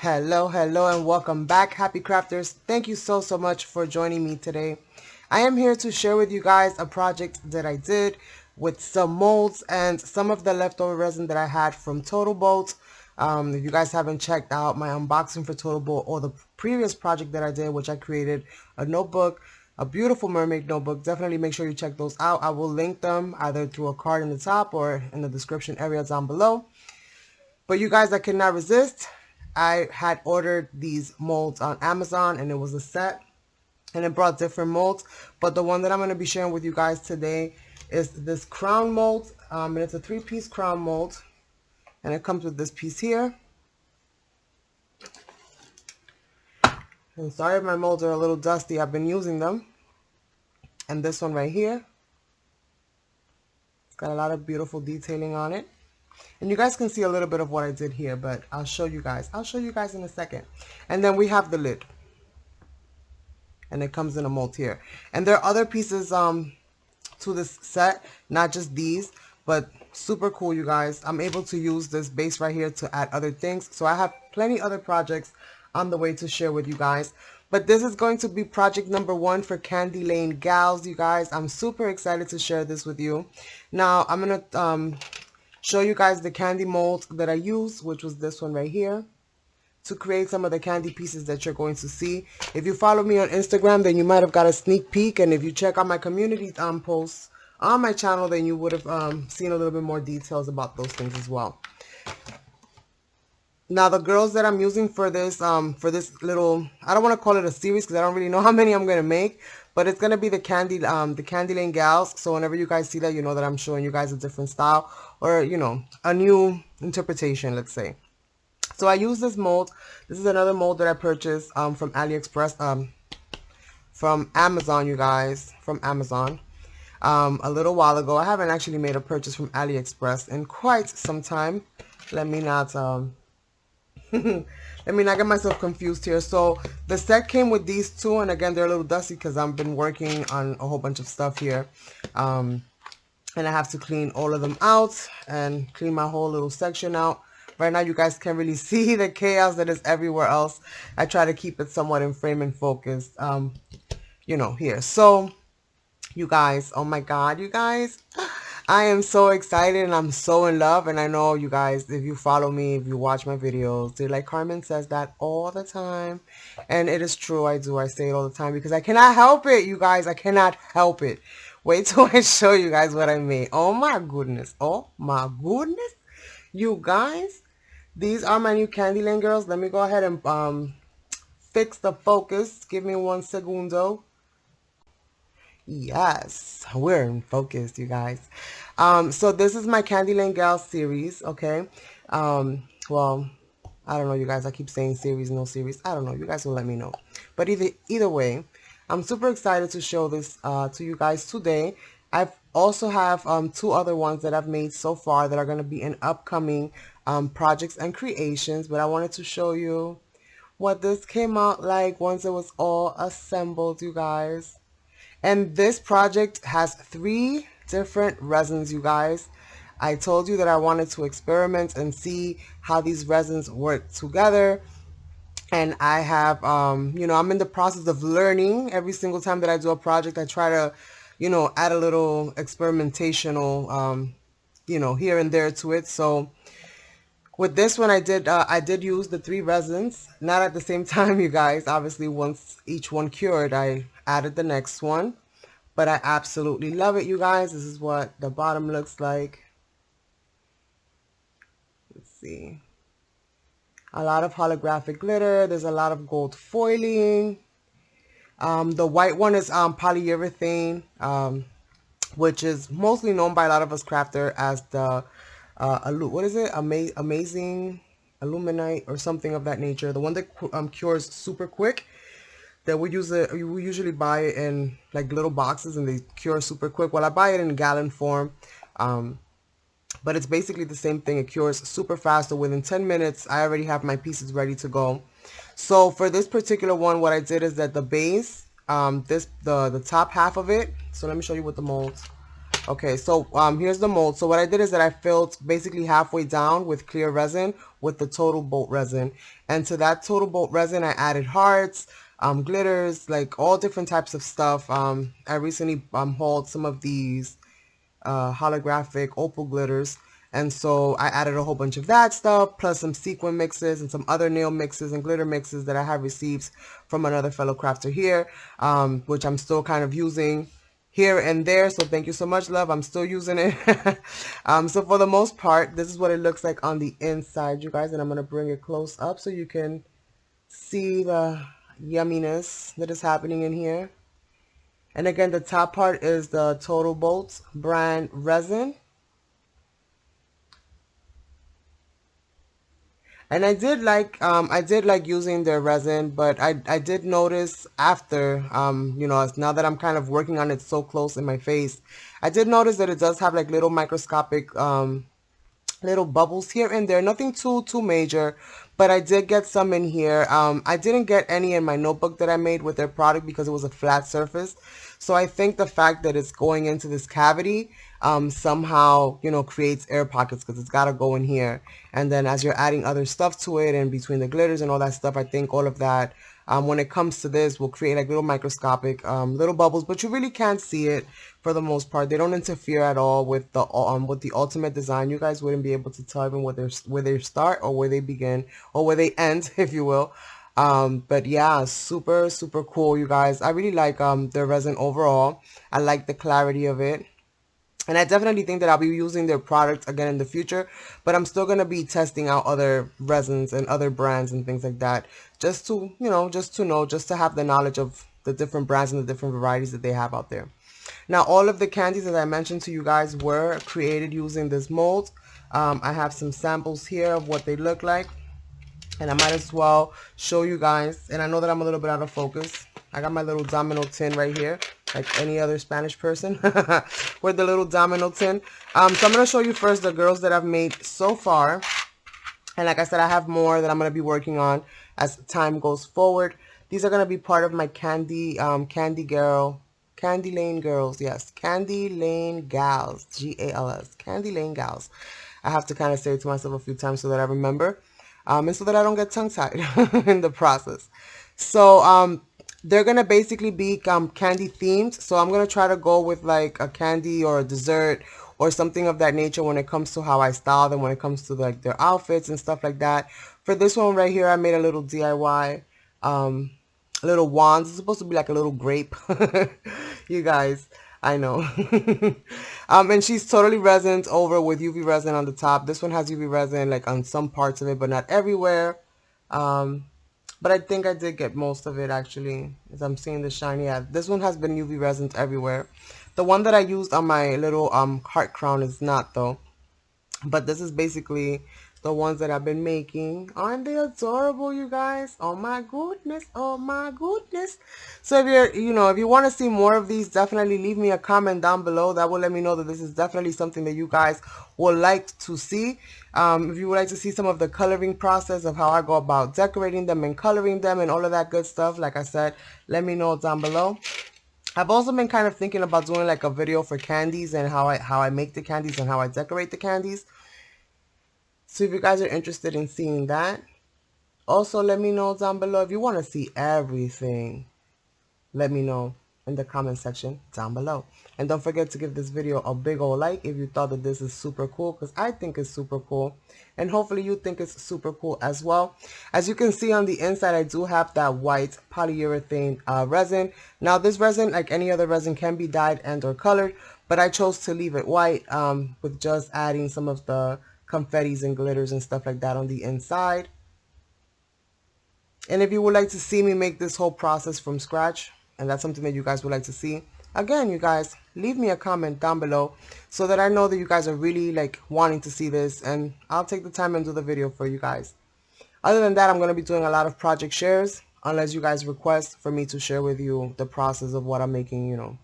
Hello, and welcome back, happy crafters. Thank you so much for joining me today. I am here to share with you guys a project that I did with some molds and some of the leftover resin that I had from Total Bolt. If you guys haven't checked out my unboxing for Total Bolt or the previous project that I did, which I created a notebook, a beautiful mermaid notebook, definitely make sure you check those out. I will link them either through a card in the top or in the description area down below. But you guys, I could not resist. I had ordered these molds on Amazon and it was a set and it brought different molds. But the one that I'm going to be sharing with you guys today is this crown mold. And it's a 3-piece crown mold. And it comes with this piece here. And sorry if my molds are a little dusty. I've been using them. And this one right here. It's got a lot of beautiful detailing on it. And you guys can see a little bit of what I did here, but I'll show you guys. I'll show you guys in a second. And then we have the lid. And it comes in a mold here. And there are other pieces to this set, not just these, but super cool, you guys. I'm able to use this base right here to add other things. So I have plenty other projects on the way to share with you guys. But this is going to be project number 1 for Candy Lane Gals, you guys. I'm super excited to share this with you. Now, I'm going to show you guys the candy mold that I used, which was this one right here, to create some of the candy pieces that you're going to see. If you follow me on Instagram, then you might have got a sneak peek, and if you check out my community posts on my channel, then you would have seen a little bit more details about those things as well. Now, the girls that I'm using for this little, I don't want to call it a series because I don't really know how many I'm going to make, but it's going to be the Candy Lane Gals. So whenever you guys see that, you know that I'm showing you guys a different style or, you know, a new interpretation, let's say. So I use this mold. This is another mold that I purchased from AliExpress, from Amazon, you guys, from Amazon. A little while ago. I haven't actually made a purchase from AliExpress in quite some time. Let me not let me not get myself confused here. So the set came with these two, and again, they're a little dusty because I've been working on a whole bunch of stuff here. And I have to clean all of them out and clean my whole little section out. Right now, you guys can't really see the chaos that is everywhere else. I try to keep it somewhat in frame and focus, you know, here. So, you guys, oh my God, you guys, I am so excited and I'm so in love. And I know you guys, if you follow me, if you watch my videos, they're like, Carmen says that all the time. And it is true, I do. I say it all the time because I cannot help it, you guys. I cannot help it. Wait till I show you guys what I made. Oh my goodness. Oh my goodness. You guys, these are my new Candy Lane girls. Let me go ahead and fix the focus. Give me 1 segundo. Yes, we're in focus, you guys. So this is my Candy Lane Gals series, okay? Well, I don't know, you guys. I keep saying series, no series. I don't know. You guys will let me know. But either way, I'm super excited to show this to you guys today. I also have 2 other ones that I've made so far that are going to be in upcoming projects and creations. But I wanted to show you what this came out like once it was all assembled, you guys. And this project has 3 different resins, you guys. I told you that I wanted to experiment and see how these resins work together. And I have, you know, I'm in the process of learning. Every single time that I do a project, I try to, you know, add a little experimentational, you know, here and there to it. So with this one, I did use the 3 resins, not at the same time, you guys. Obviously, once each one cured, I added the next one. But I absolutely love it, you guys. This is what the bottom looks like. Let's see. A lot of holographic glitter. There's a lot of gold foiling. The white one is polyurethane, which is mostly known by a lot of us crafter as the what is it? Amazing Illuminite or something of that nature. The one that cures super quick. That we usually buy it in like little boxes and they cure super quick. Well, I buy it in gallon form, but it's basically the same thing. It cures super fast. So within 10 minutes, I already have my pieces ready to go. So for this particular one, what I did is that the base, the top half of it. So let me show you with the molds. Okay, so here's the mold. So what I did is that I filled basically halfway down with clear resin with the total bolt resin. And to that total bolt resin, I added hearts, glitters, like all different types of stuff. I recently hauled some of these holographic opal glitters. And so I added a whole bunch of that stuff, plus some sequin mixes and some other nail mixes and glitter mixes that I have received from another fellow crafter here, which I'm still kind of using here and there. So thank you so much, love. I'm still using it. So for the most part, this is what it looks like on the inside, you guys. And I'm going to bring it close up so you can see the yumminess that is happening in here. And again, the top part is the Total Bolts brand resin. And I did like using their resin, but I did notice after you know, now that I'm kind of working on it so close in my face, I did notice that it does have like little microscopic little bubbles here and there, nothing too major, but I did get some in here. I didn't get any in my notebook that I made with their product because it was a flat surface. So I think the fact that it's going into this cavity somehow, you know, creates air pockets because it's got to go in here. And then as you're adding other stuff to it and between the glitters and all that stuff, I think all of that, when it comes to this, will create like little microscopic little bubbles, but you really can't see it for the most part. They don't interfere at all with the ultimate design. You guys wouldn't be able to tell even where they start or where they begin or where they end, if you will. But yeah, super cool, you guys. I really like their resin overall. I like the clarity of it. And I definitely think that I'll be using their products again in the future, but I'm still going to be testing out other resins and other brands and things like that, just to, you know, just to have the knowledge of the different brands and the different varieties that they have out there. Now, all of the candies that I mentioned to you guys were created using this mold. I have some samples here of what they look like, and I might as well show you guys. And I know that I'm a little bit out of focus. I got my little domino tin right here, like any other Spanish person with the little domino tin. So I'm going to show you first the girls that I've made so far. And like I said, I have more that I'm going to be working on as time goes forward. These are going to be part of my Candy Lane Girls. Yes, Candy Lane Gals, G-A-L-S, Candy Lane Gals. I have to kind of say it to myself a few times so that I remember. And so that I don't get tongue-tied in the process. So they're going to basically be candy themed. So I'm going to try to go with like a candy or a dessert or something of that nature when it comes to how I style them, when it comes to like their outfits and stuff like that. For this one right here, I made a little DIY, little wands. It's supposed to be like a little grape. You guys, I know. And she's totally resined over with UV resin on the top. This one has UV resin like on some parts of it, but not everywhere. But I think I did get most of it actually, as I'm seeing the shiny. Yeah, this one has been UV resin everywhere. The one that I used on my little heart crown is not though. But this is basically the ones that I've been making. Aren't they adorable, you guys? Oh my goodness, oh my goodness. So if you're, you know, if you want to see more of these, definitely leave me a comment down below. That will let me know that this is definitely something that you guys would like to see. If you would like to see some of the coloring process of how I go about decorating them and coloring them and all of that good stuff, like I said, let me know down below. I've also been kind of thinking about doing like a video for candies and how I make the candies and how I decorate the candies. So if you guys are interested in seeing that, also let me know down below. If you want to see everything, let me know in the comment section down below. And don't forget to give this video a big old like if you thought that this is super cool, because I think it's super cool. And hopefully you think it's super cool as well. As you can see on the inside, I do have that white polyurethane resin. Now this resin, like any other resin, can be dyed and or colored, but I chose to leave it white with just adding some of the confettis and glitters and stuff like that on the inside. And if you would like to see me make this whole process from scratch, and that's something that you guys would like to see, again, you guys, leave me a comment down below so that I know that you guys are really like wanting to see this, and I'll take the time and do the video for you guys. Other than that, I'm going to be doing a lot of project shares unless you guys request for me to share with you the process of what I'm making, you know,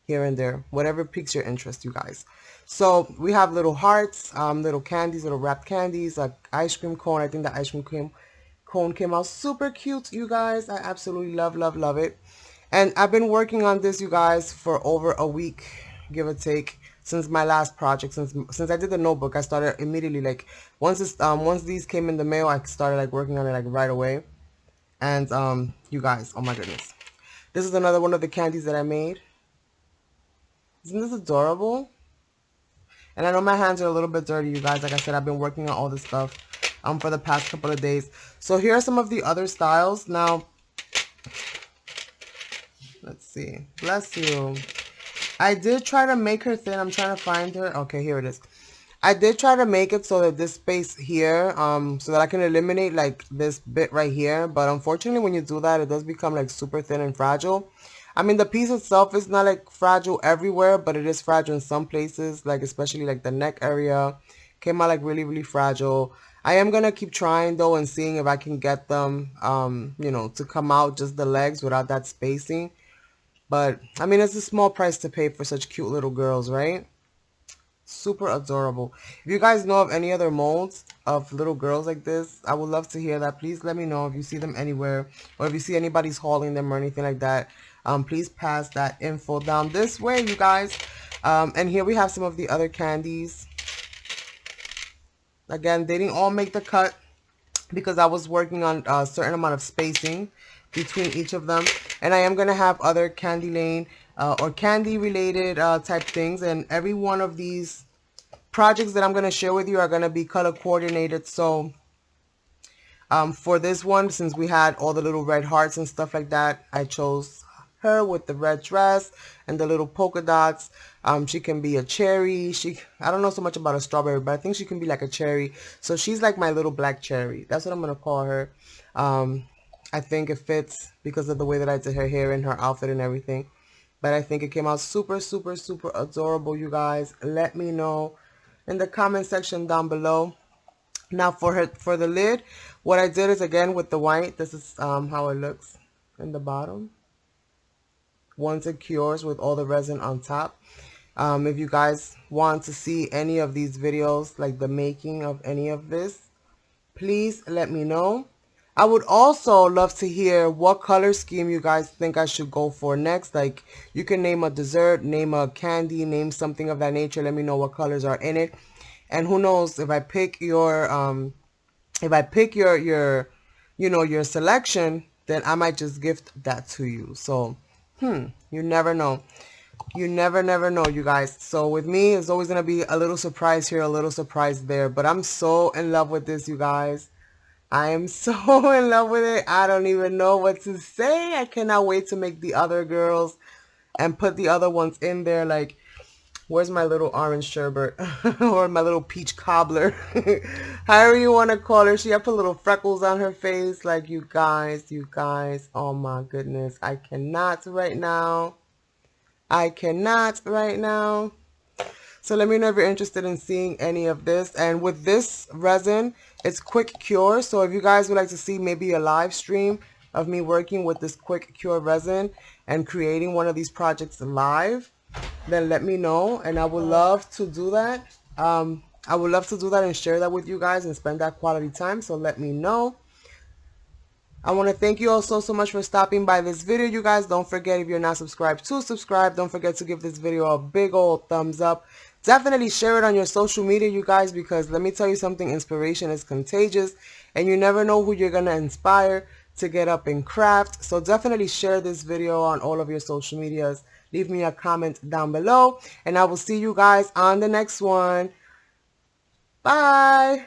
here and there, whatever piques your interest, you guys. So we have little hearts, little candies, little wrapped candies, like ice cream cone. I think the ice cream cone came out super cute, you guys. I absolutely love it. And I've been working on this, you guys, for over a week, give or take. since my last project. Since I did the notebook, I started immediately, like once these came in the mail, I started like working on it like right away. And you guys, oh my goodness, this is another one of the candies that I made. Isn't this adorable? And I know my hands are a little bit dirty, you guys. Like I said, I've been working on all this stuff for the past couple of days. So here are some of the other styles. Now, let's see. Bless you. I did try to make her thin. I'm trying to find her. Okay, here it is. I did try to make it so that this space here, so that I can eliminate like this bit right here. But unfortunately, when you do that, it does become like super thin and fragile. I mean, the piece itself is not like fragile everywhere, but it is fragile in some places, like especially like the neck area came out like really, really fragile. I am going to keep trying though and seeing if I can get them, you know, to come out just the legs without that spacing. But I mean, it's a small price to pay for such cute little girls, right? Super adorable. If you guys know of any other molds of little girls like this, I would love to hear that. Please let me know if you see them anywhere, or if you see anybody's hauling them or anything like that. Please pass that info down this way, you guys. And here we have some of the other candies. Again, they didn't all make the cut because I was working on a certain amount of spacing between each of them. And I am going to have other candy lane or candy related type things. And every one of these projects that I'm going to share with you are going to be color coordinated. So for this one, since we had all the little red hearts and stuff like that, I chose her with the red dress and the little polka dots. She can be a cherry. I don't know so much about a strawberry, but I think she can be like a cherry. So she's like my little black cherry. That's what I'm going to call her. I think it fits because of the way that I did her hair and her outfit and everything. But I think it came out super, super, super adorable, you guys. Let me know in the comment section down below. Now for the lid, what I did is, again, with the white, this is how it looks in the bottom. Once it cures with all the resin on top. If you guys want to see any of these videos, like the making of any of this, please let me know. I would also love to hear what color scheme you guys think I should go for next. Like, you can name a dessert, name a candy, name something of that nature. Let me know what colors are in it. And who knows, if I pick your you know, your selection, then I might just gift that to you. So, you never know. You never know, you guys. So with me, it's always going to be a little surprise here, a little surprise there. But I'm so in love with this, you guys. I am so in love with it. I don't even know what to say. I cannot wait to make the other girls and put the other ones in there. Like, where's my little orange sherbet or my little peach cobbler? However you want to call her. She had put little freckles on her face. Like, you guys. Oh my goodness. I cannot right now. So let me know if you're interested in seeing any of this. And with this resin, it's quick cure. So if you guys would like to see maybe a live stream of me working with this quick cure resin and creating one of these projects live, then let me know. And I would love to do that. I would love to do that and share that with you guys and spend that quality time. So let me know. I want to thank you all so much for stopping by this video, you guys. Don't forget, if you're not subscribed, to subscribe. Don't forget to give this video a big old thumbs up. Definitely share it on your social media, you guys, because let me tell you something, inspiration is contagious and you never know who you're going to inspire to get up and craft. So definitely share this video on all of your social medias. Leave me a comment down below and I will see you guys on the next one. Bye.